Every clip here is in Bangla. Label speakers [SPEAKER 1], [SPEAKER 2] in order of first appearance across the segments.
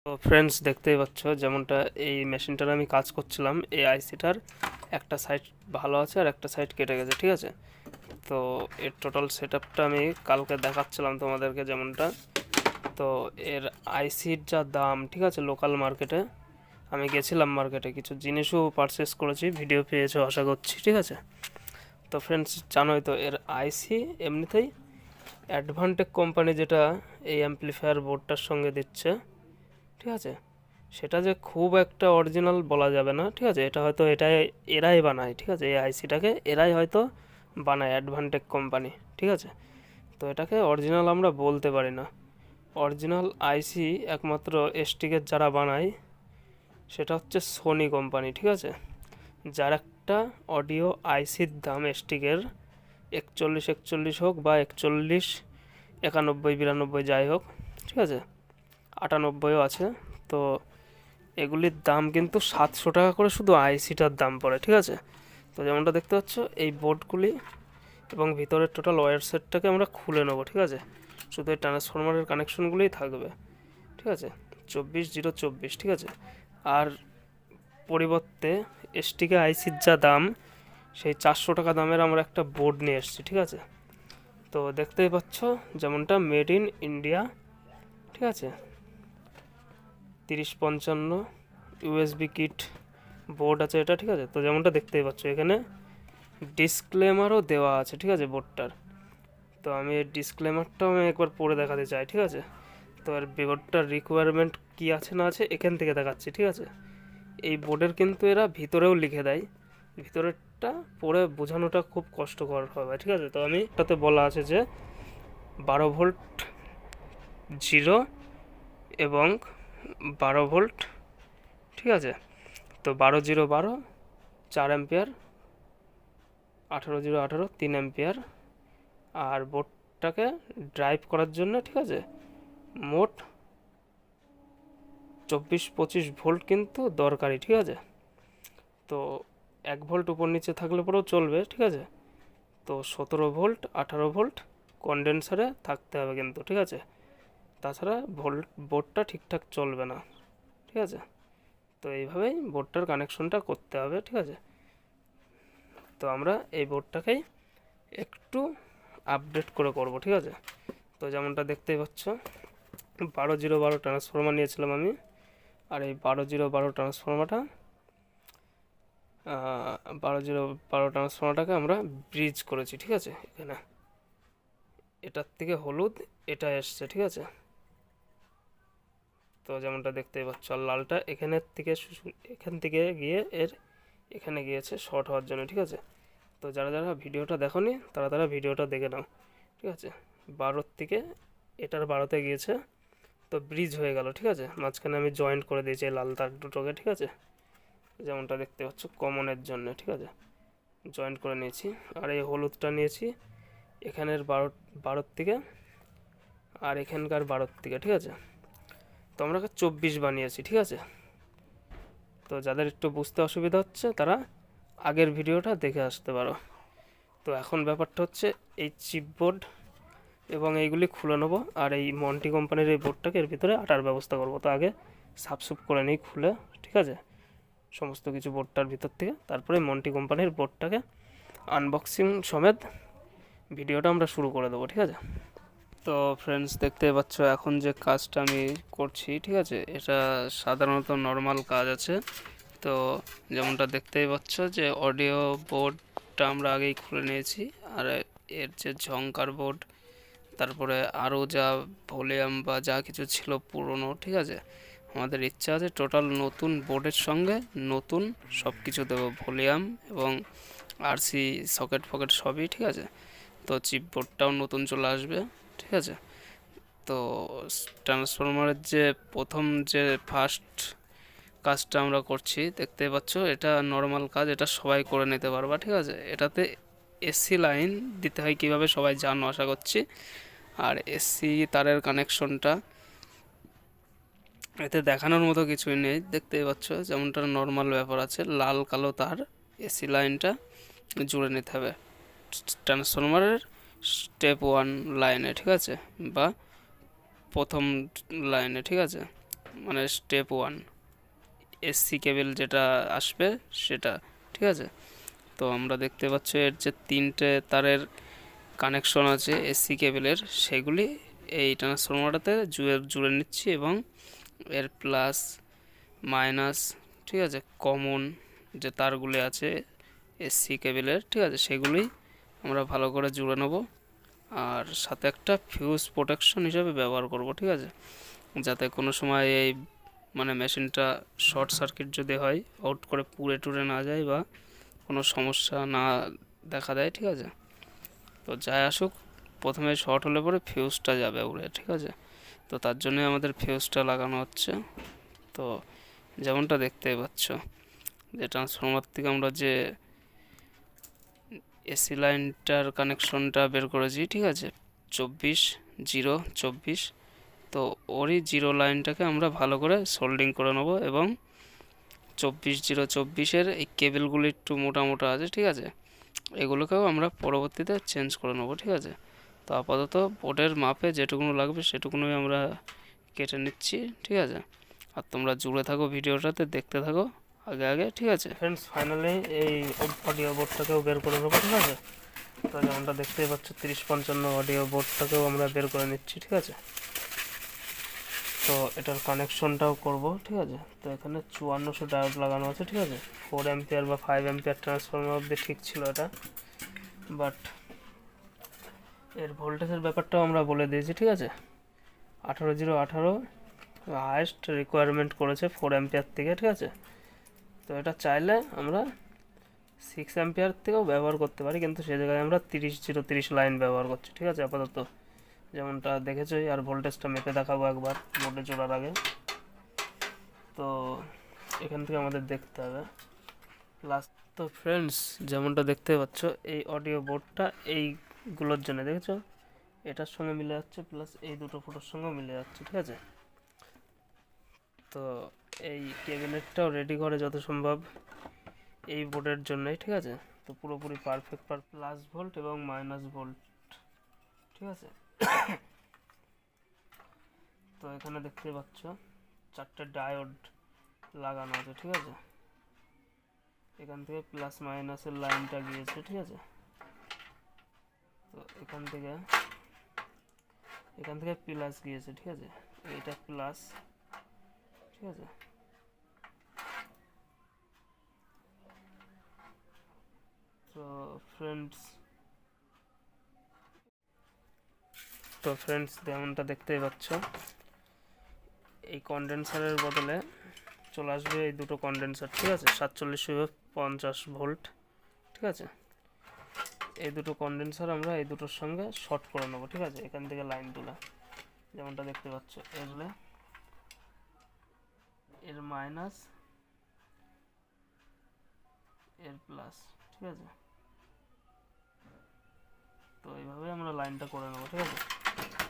[SPEAKER 1] তো ফ্রেন্ডস দেখতেই পাচ্ছ যেমনটা এই মেশিনটার আমি কাজ করছিলাম, এই আইসিটার একটা সাইড ভালো আছে আর একটা সাইড কেটে গেছে, ঠিক আছে। তো এর টোটাল সেটআপটা আমি কালকে দেখাচ্ছিলাম তোমাদেরকে যেমনটা। তো এর আইসির যা দাম, ঠিক আছে, লোকাল মার্কেটে আমি গেছিলাম, মার্কেটে কিছু জিনিসও পারচেস করেছি, ভিডিও পেয়েছো আশা করছি, ঠিক আছে। তো ফ্রেন্ডস জানোই তো এর আইসি এমনিতেই অ্যাডভান্টেক কোম্পানি যেটা এই অ্যাম্পলিফায়ার বোর্ডটার সঙ্গে দিচ্ছে, ঠিক আছে, সেটা যে খুব একটা অরিজিনাল বলা যাবে না, ঠিক আছে। এটা হয়তো এরাই বানায়, ঠিক আছে, এই আইসিটাকে এরাই হয়তো বানায়, অ্যাডভান্টেক কোম্পানি, ঠিক আছে। তো এটাকে অরিজিনাল আমরা বলতে পারি না। অরিজিনাল আইসি একমাত্র এসটিকের যারা বানায় সেটা হচ্ছে সোনি কোম্পানি, ঠিক আছে। যার একটা অডিও আইসির দাম এসটিকের 4141 হোক বা 41 91 92 যাই হোক, ঠিক আছে, 98ও আছে। তো এগুলির দাম কিন্তু 700 টাকা করে শুধু আইসিটার দাম পড়ে, ঠিক আছে। তো যেমনটা দেখতে পাচ্ছ এই বোর্ডগুলি এবং ভিতরের টোটাল ওয়্যার সেটটাকে আমরা খুলে নেবো, ঠিক আছে। শুধু এই ট্রান্সফরমারের কানেকশনগুলোই থাকবে, ঠিক আছে, 24 0 24, ঠিক আছে। আর পরিবর্তে এসটিকে আইসির যা দাম, সেই 400 টাকা দামের আমরা একটা বোর্ড নিয়ে এসেছি, ঠিক আছে। তো দেখতেই পাচ্ছ যেমনটা মেড ইন ইন্ডিয়া, ঠিক আছে, 3055 ইউএসবি কিট বোর্ড আছে এটা, ঠিক আছে। তো যেমনটা দেখতেই পাচ্ছ এখানে ডিসক্লেমারও দেওয়া আছে, ঠিক আছে, বোর্ডটার। তো আমি এই ডিসক্লেমারটাও আমি একবার পড়ে দেখাতে চাই, ঠিক আছে। তো আর বোর্ডটার রিকোয়ারমেন্ট কী আছে না আছে এখান থেকে দেখাচ্ছি, ঠিক আছে। এই বোর্ডের কিন্তু এরা ভিতরেও লিখে দেয়, ভিতরেরটা পড়ে বোঝানোটা খুব কষ্টকর হবে, ঠিক আছে। তো আমি এটাতে বলা আছে যে 12 ভোল্ট 0 এবং 12 ভোল্ট, ঠিক আছে। তো 12 0 12 4 অ্যাম্পিয়ার, 18 0 18 3 অ্যাম্পিয়ার। আর বোর্ডটাকে ড্রাইভ করার জন্য, ঠিক আছে, মোট 24 25 ভোল্ট কিন্তু দরকারি, ঠিক আছে। তো 1 ভোল্ট উপর নিচে থাকলে পরেও চলবে, ঠিক আছে। তো 17 ভোল্ট 18 ভোল্ট কন্ডেন্সারে থাকতে হবে কিন্তু, ঠিক আছে। তাছাড়া বোর্ডটা ঠিকঠাক চলবে না, ঠিক আছে। তো এইভাবেই বোর্ডটার কানেকশনটা করতে হবে, ঠিক আছে। তো আমরা এই বোর্ডটাকেই একটু আপডেট করে করব, ঠিক আছে। তো যেমনটা দেখতেই পাচ্ছ 12 0 12 ট্রান্সফরমার নিয়েছিলাম আমি। আর এই 12 0 12 ট্রান্সফরমারটা 12 0 12 ট্রান্সফরমারটাকে আমরা ব্রিজ করেছি, ঠিক আছে। এখানে এটার থেকে হলুদ এটা এসছে, ঠিক আছে। তো যেমনটা দেখতেই পাচ্ছ আর লালটা এখান থেকে গিয়ে এখানে গিয়েছে শর্ট হওয়ার জন্য, ঠিক আছে। তো যারা যারা ভিডিওটা দেখোনি তারা ভিডিওটা দেখে নাও, ঠিক আছে। 12 থেকে এটার 12তে গিয়েছে, তো ব্রিজ হয়ে গেল, ঠিক আছে। মাঝখানে আমি জয়েন্ট করে দিয়েছি এই লাল তার দুটোকে, ঠিক আছে, যেমনটা দেখতে পাচ্ছ কমনের জন্য, ঠিক আছে, জয়েন্ট করে নিয়েছি। আর এই হলুদটা নিয়েছি এখানের 12 থেকে আর এখানকার 12 থেকে, ঠিক আছে। তো আমরা 24 বানিয়েছি, ঠিক আছে। তো যাদের একটু বুঝতে অসুবিধা হচ্ছে তারা আগের ভিডিওটা দেখে আসতে পারো। তো এখন ব্যাপারটা হচ্ছে এই চিপ বোর্ড এবং এইগুলি খুলে নেবো, আর এই মন্টি কোম্পানির এই বোর্ডটাকে এর ভিতরে আটার ব্যবস্থা করব। তো আগে সাফসুপ করে নিই খুলে, ঠিক আছে, সমস্ত কিছু বোর্ডটার ভিতর থেকে। তারপরে মন্টি কোম্পানির বোর্ডটাকে আনবক্সিং সমেত ভিডিওটা আমরা শুরু করে দেবো, ঠিক আছে। তো ফ্রেন্ডস দেখতেই পাচ্ছ এখন যে কাজটা আমি করছি, ঠিক আছে, এটা সাধারণত নর্মাল কাজ আছে। তো যেমনটা দেখতেই পাচ্ছ যে অডিও বোর্ডটা আমরা আগেই খুলে নিয়েছি, আর এর যে ঝংকার বোর্ড, তারপরে আরও যা ভলিউম বা যা কিছু ছিল পুরনো, ঠিক আছে, আমাদের ইচ্ছা আছে টোটাল নতুন বোর্ডের সঙ্গে নতুন সব কিছু দেবো, ভলিউম এবং আরসি সকেট ফকেট সবই, ঠিক আছে। তো চিপ বোর্ডটাও নতুন চলে আসবে, ঠিক আছে। তো ট্রান্সফরমারের যে প্রথম যে ফার্স্ট কাজটা আমরা করছি দেখতে পাচ্ছ, এটা নর্মাল কাজ, এটা সবাই করে নিতে পারবা, ঠিক আছে। এটাতে এসি লাইন দিতে হয় কিভাবে সবাই জানো আশা করছি। আর এসি তারের কানেকশনটা এতে দেখানোর মতো কিছুই নেই, দেখতেই পাচ্ছ যেমনটা নর্মাল ব্যাপার আছে, লাল কালো তার এসি লাইনটা জুড়ে নিতে হবে ট্রান্সফরমারের স্টেপ 1 লাইনে, ঠিক আছে, বা প্রথম লাইনে, ঠিক আছে। মানে স্টেপ 1 এসসি কেবল যেটা আসবে সেটা, ঠিক আছে। তো আমরা দেখতে পাচ্ছি এর যে 3টে তারের কানেকশন আছে এসসি কেবলের, সেগুলি এই ট্রান্সফরমারটাতে জুড়ে নিচ্ছি এবং এর প্লাস মাইনাস, ঠিক আছে, কমন যে তারগুলি আছে এসসি কেবলের, ঠিক আছে, সেগুলি আমরা ভালো করে জুড়ে নেব। আর সাথে একটা ফিউজ প্রোটেকশন হিসাবে ব্যবহার করব, ঠিক আছে, যাতে কোনো সময় এই মানে মেশিনটা শর্ট সার্কিট যদি হয় আউট করে পুড়ে টুড়ে না যায় বা কোনো সমস্যা না দেখা দেয়, ঠিক আছে। তো যাই আসুক, প্রথমে শর্ট হলে পরে ফিউজটা যাবে উড়ে, ঠিক আছে। তো তার জন্যই আমাদের ফিউজটা লাগানো হচ্ছে। তো যেমনটা দেখতেই পাচ্ছ যে ট্রান্সফরমার থেকে আমরা যে এসি লাইনটার কানেকশনটা বের করেছি, ঠিক আছে, 24 0 24। তো ওরই 0 লাইনটাকে আমরা ভালো করে সোল্ডিং করে নেবো এবং 24 0 24-এর এই কেবেলগুলি একটু মোটা মোটা আছে, ঠিক আছে, এগুলোকেও আমরা পরবর্তীতে চেঞ্জ করে নেবো, ঠিক আছে। তো আপাতত বোর্ডের মাপে যেটুকুনো লাগবে সেটুকুনোই আমরা কেটে নিচ্ছি, ঠিক আছে। আর তোমরা জুড়ে থাকো ভিডিওটাতে, দেখতে থাকো আগে আগে, ঠিক আছে। ফ্রেন্ডস, ফাইনালি এই অডিও বোর্ডটাকেও বের করে নেবো, ঠিক আছে। তো যেমনটা দেখতেই পাচ্ছ 3055 অডিও বোর্ডটাকেও আমরা বের করে নিচ্ছি, ঠিক আছে। তো এটার কানেকশনটাও করব, ঠিক আছে। তো এখানে 5400 ডায়োড লাগানো আছে, ঠিক আছে। 4 অ্যাম্পিয়ার বা 5 অ্যাম্পিয়ার ট্রান্সফরমার অবধি ঠিক ছিল এটা, বাট এর ভোল্টেজের ব্যাপারটাও আমরা বলে দিয়েছি, ঠিক আছে। 18018 হাইয়েস্ট রিকোয়ারমেন্ট করেছে 4 অ্যাম্পিয়ার থেকে, ঠিক আছে। তো এটা চাইলে আমরা 6 অ্যাম্পিয়ার থেকেও ব্যবহার করতে পারি, কিন্তু সে জায়গায় আমরা 30 লাইন ব্যবহার করছি, ঠিক আছে, আপাতত যেমনটা দেখেছোই। আর ভোল্টেজটা মেপে দেখাবো একবার বোর্ডে জোড়ার আগে। তো এখান থেকে আমাদের দেখতে হবে প্লাস। তো ফ্রেন্ডস, যেমনটা দেখতে পাচ্ছ এই অডিও বোর্ডটা এইগুলোর জন্য, দেখেছো, এটার সঙ্গে মিলে যাচ্ছে, প্লাস এই দুটো ফটোর সঙ্গেও মিলে যাচ্ছে, ঠিক আছে। তো এই ক্যাবিনেটটাও রেডি করে যত সম্ভব এই বোর্ডের জন্যই, ঠিক আছে। তো পুরোপুরি পারফেক্ট প্লাস ভোল্ট এবং মাইনাস ভোল্ট, ঠিক আছে। তো এখানে দেখতে পাচ্ছ 4টে ডায়োড লাগানো আছে, ঠিক আছে। এখান থেকে প্লাস মাইনাসের লাইনটা গিয়েছে, ঠিক আছে। তো এখান থেকে প্লাস গিয়েছে, ঠিক আছে, এইটা প্লাস, ঠিক আছে। তো ফ্রেন্ডস যেমনটা দেখতেই পাচ্ছ এই কন্ডেন্সারের বদলে চলে আসবে এই দুটো কন্ডেন্সার, ঠিক আছে, 4750 ভোল্ট, ঠিক আছে। এই দুটো কন্ডেন্সার আমরা এই দুটোর সঙ্গে শর্ট করে নেবো, ঠিক আছে, এখান থেকে লাইন তুলে, যেমনটা দেখতে পাচ্ছ এর মাইনাস এর প্লাস, ঠিক আছে। তো এইভাবে আমরা লাইনটা করে নেবো, ঠিক আছে।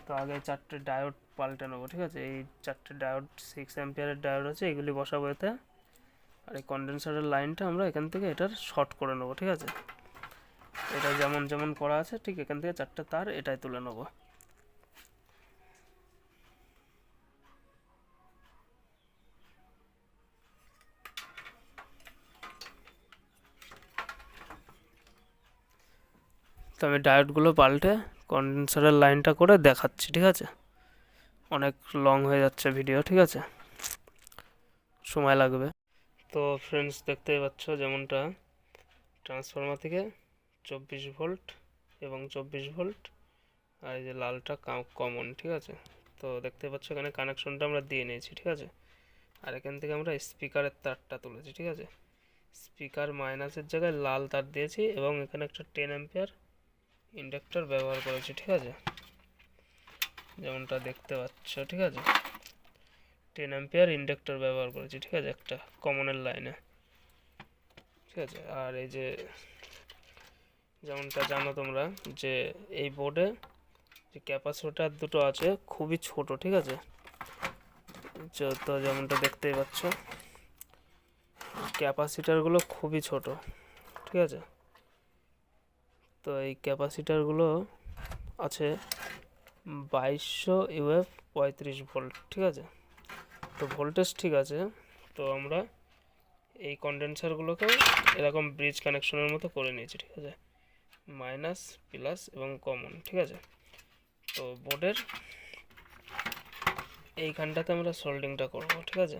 [SPEAKER 1] তো আগে 4টে ডায়োড পাল্টে নেবো, ঠিক আছে। এই 4টে ডায়োড 6 অ্যাম্পিয়ারের ডায়োড আছে, এগুলি বসাবো এতে। আর এই কন্ডেন্সারের লাইনটা আমরা এখান থেকে এটার শর্ট করে নেবো, ঠিক আছে। এটা যেমন যেমন করা আছে ঠিক এখান থেকে 4টে তার এটাই তুলে নেবো। তো আমি ডায়োডগুলো পাল্টে কন্ডেন্সারের লাইনটা করে দেখাচ্ছি, ঠিক আছে। অনেক লং হয়ে যাচ্ছে ভিডিও, ঠিক আছে, সময় লাগবে। তো ফ্রেন্ডস দেখতেই পাচ্ছ যেমনটা ট্রান্সফরমার থেকে 24 ভোল্ট এবং 24 ভোল্ট, আর এই যে লালটা কমন, ঠিক আছে। তো দেখতে পাচ্ছ এখানে কানেকশনটা আমরা দিয়ে নিয়েছি, ঠিক আছে। আর এখান থেকে আমরা স্পিকারের তারটা তুলেছি, ঠিক আছে। স্পিকার মাইনাসের জায়গায় লাল তার দিয়েছি এবং এখানে একটা 10 অ্যাম্পিয়ার ইন্ডাক্টর ব্যবহার করেছি, ঠিক আছে, যেমনটা দেখতে পাচ্ছ, ঠিক আছে। 10 অ্যাম্পিয়ার ইন্ডাক্টর ব্যবহার করেছি, ঠিক আছে, একটা কমনের লাইনে, ঠিক আছে। আর এই যে যেমনটা জানো তোমরা যে এই বোর্ডে যে ক্যাপাসিটর দুটো আছে খুবই ছোট, ঠিক আছে। তো যেমনটা দেখতেই পাচ্ছ ক্যাপাসিটারগুলো খুবই ছোট, ঠিক আছে। তো এই ক্যাপাসিটারগুলো আছে 2200 ইউএফ 35 ভোল্ট, ঠিক আছে। তো ভোল্টেজ ঠিক আছে। তো আমরা এই কন্ডেন্সারগুলোকেও এরকম ব্রিজ কানেকশনের মতো করে নিয়েছি, ঠিক আছে, মাইনাস প্লাস এবং কমন, ঠিক আছে। তো বোর্ডের এইখানটাতে আমরা সোল্ডিংটা করব, ঠিক আছে।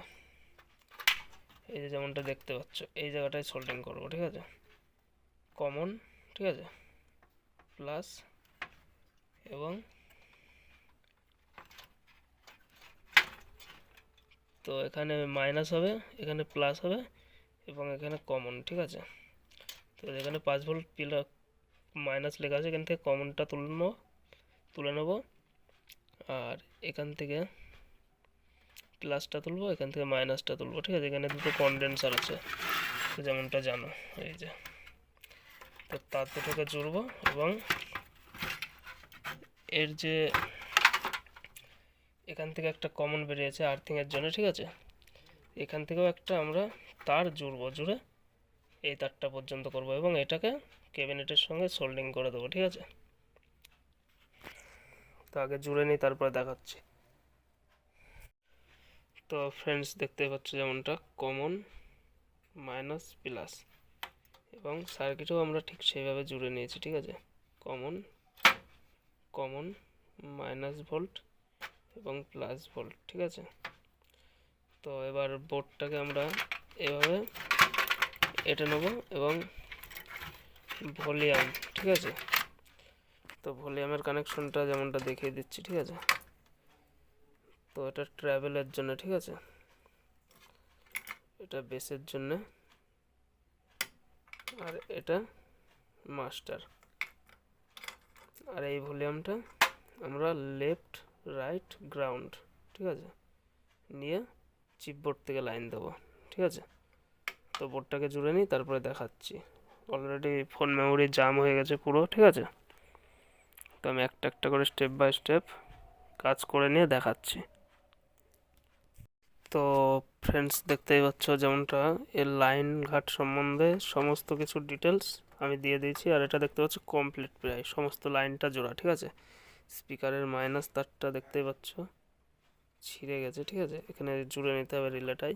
[SPEAKER 1] এই যে যেমনটা দেখতে পাচ্ছ এই জায়গাটায় সোল্ডিং করব, ঠিক আছে, কমন, ঠিক আছে, প্লাস এবং তো এখানে মাইনাস হবে, এখানে প্লাস হবে এবং এখানে কমন, ঠিক আছে। তো এখানে 5 ভোল্ট প্লাস মাইনাস লেখা আছে, এখান থেকে কমনটা তুলে নেব আর এখান থেকে প্লাসটা তুলবো, এখান থেকে মাইনাসটা তুলবো, ঠিক আছে। এখানে দুটো কন্ডেন্সার আছে যেমনটা জানো, এই যে। তো তার দুটোকে জুড়বো এবং এর যে এখান থেকে একটা কমন বেরিয়েছে আর্থিংয়ের জন্য, ঠিক আছে, এখান থেকেও একটা আমরা তার জুড়বো, জুড়ে এই তারটা পর্যন্ত করব এবং এটাকে ক্যাবিনেটের সঙ্গে সোল্ডিং করে দেবো, ঠিক আছে। তো আগে জুড়ে নিই, তারপরে দেখাচ্ছি। তো ফ্রেন্ডস দেখতে পাচ্ছ যেমনটা কমন মাইনাস প্লাস এবং সার্কিটও আমরা ঠিক সেইভাবে জুড়ে নিয়েছি, ঠিক আছে, কমন কমন মাইনাস ভোল্ট এবং প্লাস ভোল্ট, ঠিক আছে। তো এবার বোর্ডটাকে আমরা এভাবে এঁটে নেব এবং ভলিউম, ঠিক আছে। তো ভলিউমের কানেকশনটা যেমনটা দেখিয়ে দিচ্ছি, ঠিক আছে। তো এটা ট্রাভেলের জন্য, ঠিক আছে, এটা বেসের জন্য আর এটা মাস্টার। আর এই ভলিউমটা আমরা লেফট রাইট গ্রাউন্ড, ঠিক আছে, নিয়ে চিপবোর্ড থেকে লাইন দেবো, ঠিক আছে। তো বোর্ডটাকে জুড়ে নিই, তারপরে দেখাচ্ছি। অলরেডি ফোন মেমোরি জাম হয়ে গেছে পুরো, ঠিক আছে। তো আমি একটা একটা করে স্টেপ বাই স্টেপ কাজ করে নিয়ে দেখাচ্ছি। তো ফ্রেন্ডস দেখতেই পাচ্ছ যেমনটা এর লাইন ঘাট সম্বন্ধে সমস্ত কিছু ডিটেলস আমি দিয়ে দিয়েছি। আর এটা দেখতে পাচ্ছ কমপ্লিট প্রায় সমস্ত লাইনটা জোড়া, ঠিক আছে। স্পিকারের মাইনাস তারটা দেখতেই পাচ্ছ ছিঁড়ে গেছে, ঠিক আছে, এখানে জুড়ে নিতে হবে রিলেটাই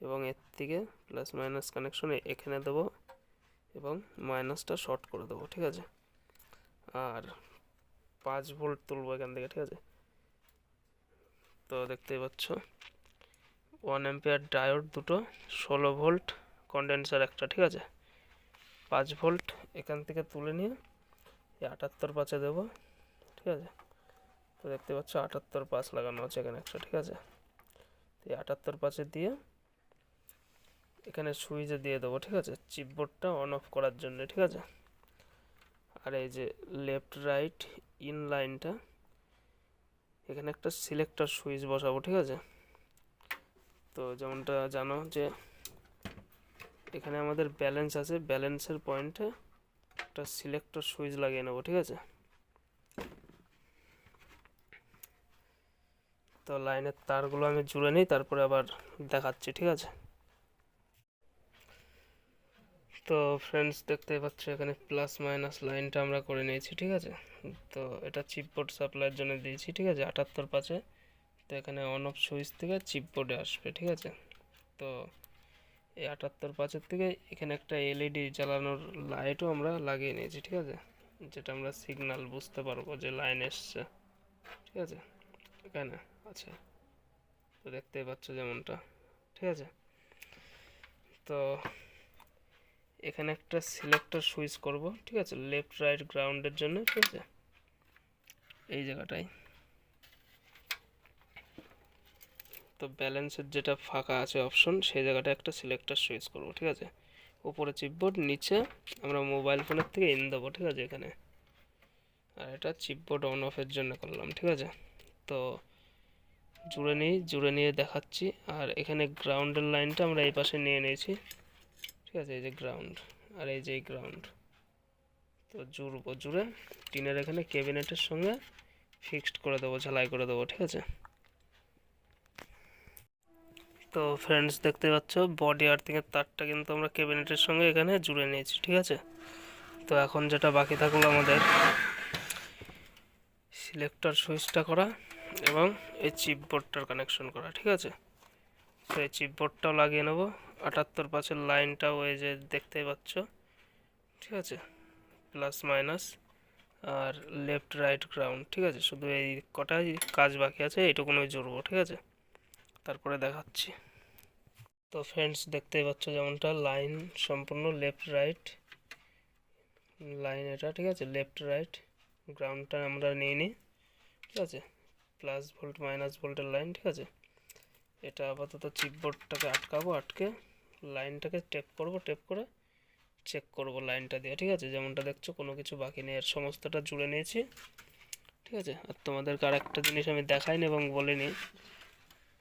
[SPEAKER 1] এবং এর থেকে প্লাস মাইনাস কানেকশনে এখানে দেবো এবং মাইনাসটা শর্ট করে দেবো, ঠিক আছে। আর 5 ভোল্ট তুলবো এখান থেকে, ঠিক আছে। তো দেখতেই পাচ্ছ 1 অ্যাম্পিয়ার ডায়োড দুটো, 16 ভোল্ট কন্ডেন্সার একটা, ঠিক আছে, 5 ভোল্ট এখান থেকে তুলে নিয়ে এই 78 পাঁচে দেবো, ঠিক আছে। তো দেখতে পাচ্ছ 78 পাঁচ লাগানো আছে এখানে একটা, ঠিক আছে। তো এই 78 পাঁচে দিয়ে এখানে সুইচে দিয়ে দেবো, ঠিক আছে, চিপবোর্ডটা অন অফ করার জন্য, ঠিক আছে। আর এই যে লেফট রাইট ইন লাইনটা এখানে একটা সিলেক্টর সুইচ বসাবো, ঠিক আছে। তো যেমনটা জানো যে এখানে আমাদের ব্যালেন্স আছে, ব্যালেন্সের পয়েন্টে একটা সিলেক্টর সুইচ লাগিয়ে নেবো, ঠিক আছে। তো লাইনের তারগুলো আমি জুড়ে নিই, তারপরে আবার দেখাচ্ছি, ঠিক আছে। তো ফ্রেন্ডস দেখতেই পাচ্ছ এখানে প্লাস মাইনাস লাইনটা আমরা করে নিয়েছি, ঠিক আছে। তো এটা চিপবোর্ড সাপ্লাইয়ের জন্য দিয়েছি, ঠিক আছে, 78 পাঁচে। তো এখানে অন অফ সুইচ থেকে চিপবোর্ডে আসবে, ঠিক আছে। তো এই 78 পাঁচের থেকে এখানে একটা এলইডি জ্বালানোর লাইটও আমরা লাগিয়ে নিয়েছি, ঠিক আছে, যেটা আমরা সিগন্যাল বুঝতে পারবো যে লাইন এসছে, ঠিক আছে, এখানে আছে। তো দেখতেই পাচ্ছ যেমনটা, ঠিক আছে। তো এখানে একটা সিলেক্টর সুইচ করব, ঠিক আছে, লেফট রাইট গ্রাউন্ডের জন্য, ঠিক আছে, এই জায়গাটায়। তো ব্যালেন্সের যেটা ফাঁকা আছে অপশন, সেই জায়গাটা একটা সিলেক্টর সুইচ করব, ঠিক আছে। উপরে চিপবোর্ড, নিচে আমরা মোবাইল ফোনের থেকে ইন দেবো, ঠিক আছে, এখানে। আর এটা চিপবোর্ড অন অফের জন্য করলাম, ঠিক আছে। তো জুড়ে নিয়ে দেখাচ্ছি। আর এখানে গ্রাউন্ডের লাইনটা আমরা এই পাশে নিয়ে নিয়েছি, ঠিক আছে, এই যে গ্রাউন্ড আর এই যে গ্রাউন্ড। তো জুড়ে টিনের এখানে ক্যাবিনেটের সঙ্গে ফিক্সড করে দেবো, ঝালাই করে দেবো, ঠিক আছে। তো ফ্রেন্ডস দেখতে পাচ্ছ বডি আর্থিংয়ের তারটা কিন্তু আমরা ক্যাবিনেটের সঙ্গে এখানে জুড়ে নিয়েছি, ঠিক আছে। তো এখন যেটা বাকি থাকলো আমাদের সিলেক্টর সুইচটা করা এবং এই চিপবোর্ডটার কানেকশন করা, ঠিক আছে। তো এই চিপবোর্ডটাও লাগিয়ে নেবো। 78 লাইনটাও এই যে দেখতেই পাচ্ছ, ঠিক আছে, প্লাস মাইনাস আর লেফট রাইট গ্রাউন্ড, ঠিক আছে। শুধু এই কটাই কাজ বাকি আছে, এইটুকুনই জুড়বো, ঠিক আছে, তারপরে দেখাচ্ছি। তো ফ্রেন্ডস দেখতেই পাচ্ছ যেমনটা লাইন সম্পূর্ণ লেফট রাইট লাইন এটা, ঠিক আছে, লেফট রাইট গ্রাউন্ডটা আমরা নিয়ে নিই, ঠিক আছে, প্লাস ভোল্ট মাইনাস ভোল্টের লাইন, ঠিক আছে। এটা আপাতত চিপবোর্ডটাকে আটকাবো, আটকে লাইনটাকে টেপ করব, টেপ করে চেক করব লাইনটা দিয়ে, ঠিক আছে। যেমনটা দেখছো কোনো কিছু বাকি নেই, এর সমস্তটা জুড়ে নিয়েছি, ঠিক আছে। আর তোমাদেরকে আর একটা জিনিস আমি দেখাইনি এবং বলিনি,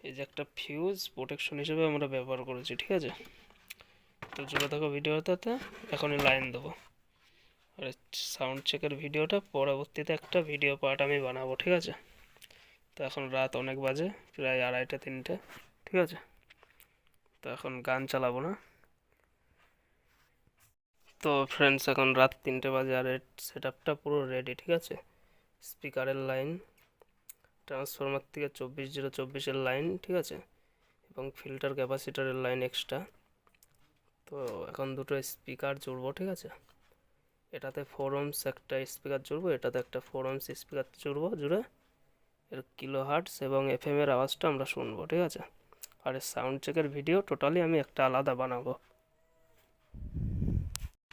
[SPEAKER 1] এই যে একটা ফিউজ প্রোটেকশন হিসেবে আমরা ব্যবহার করেছি, ঠিক আছে। তো জুড়ে থাকো ভিডিওটাতে, এখনই লাইন দেবো। আর সাউন্ড চেকের ভিডিওটা পরবর্তীতে একটা ভিডিও পার্ট আমি বানাবো, ঠিক আছে। তো এখন রাত অনেক বাজে, প্রায় 2:30 3টে, ঠিক আছে। তো এখন গান চালাবো না। তো ফ্রেন্ডস এখন রাত 3টে বাজে আর সেট আপটা পুরো রেডি, ঠিক আছে। স্পিকারের লাইন, ট্রান্সফরমার থেকে 24024-এর লাইন, ঠিক আছে, এবং ফিল্টার ক্যাপাসিটারের লাইন এক্সট্রা। তো এখন দুটো স্পিকার জুড়বো, ঠিক আছে। এটাতে 4 ohms একটা স্পিকার জুড়বো, এটাতে একটা 4 ohms স্পিকার জুড়বো, জুড়ে এর কিলো হার্টস এবং FM এর আওয়াজটা আমরা শুনবো, ঠিক আছে। আর এর সাউন্ড চেকের ভিডিও টোটালি আমি একটা আলাদা বানাবো।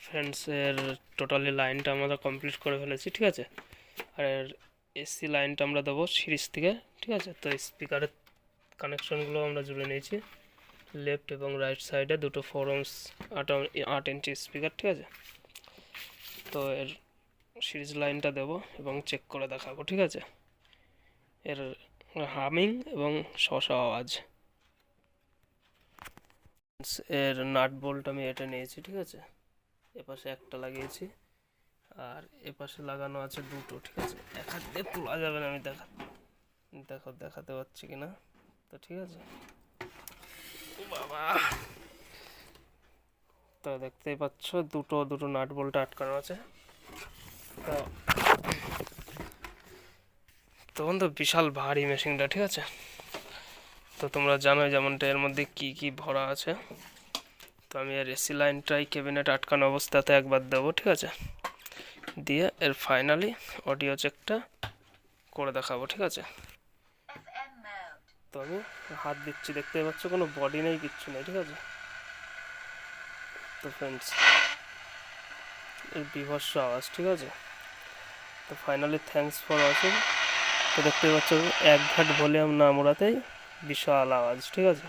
[SPEAKER 1] ফ্রেন্ডস এর টোটালি লাইনটা আমরা কমপ্লিট করে ফেলেছি, ঠিক আছে। আর এর এসি লাইনটা আমরা দেবো সিরিজ থেকে, ঠিক আছে। তো স্পিকারের কানেকশনগুলো আমরা জুড়ে নিয়েছি, লেফট এবং রাইট সাইডে দুটো 4 ohms 8 ইঞ্চি স্পিকার, ঠিক আছে। তো এর সিরিজ লাইনটা দেব এবং চেক করে দেখাবো, ঠিক আছে। এর হামিং এবং শসা আওয়াজ। এর নাট বোল্ট আমি এটা নিয়েছি, ঠিক আছে। এপাশে একটা লাগিয়েছি আর এপাশে লাগানো আছে দুটো, ঠিক আছে। এক হাত দিয়ে তোলা যাবে না, আমি দেখাতে পারছি কিনা, তো ঠিক আছে। বাবা, তো দেখতেই পাচ্ছ দুটো নাট বোল্ট আটকানো আছে। তো বন্ধু বিশাল ভারী মেশিনটা, ঠিক আছে। তো তোমরা জানো যেমনটা এর মধ্যে কি কি ভরা আছে। তো আমি এর এসি লাইনটাই ক্যাবিনেট আটকানো অবস্থাতে একবার দেবো, ঠিক আছে, দিয়ে এর ফাইনালি অডিও চেকটা করে দেখাবো, ঠিক আছে। তো আমি হাত দিচ্ছি, দেখতে পাচ্ছ কোনো বডি নেই, কিচ্ছু নেই, ঠিক আছে। তো ফ্রেন্ডস এর বিভৎস আওয়াজ, ঠিক আছে। তো ফাইনালি থ্যাঙ্কস ফর ওয়াচিং। তো দেখতে পাচ্ছ 1 ঘাট ভলিউম না মোড়াতেই বিশাল আওয়াজ, ঠিক আছে।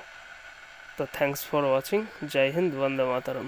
[SPEAKER 1] তো থ্যাঙ্কস ফর ওয়াচিং, জয় হিন্দ, বন্দে মাতরম।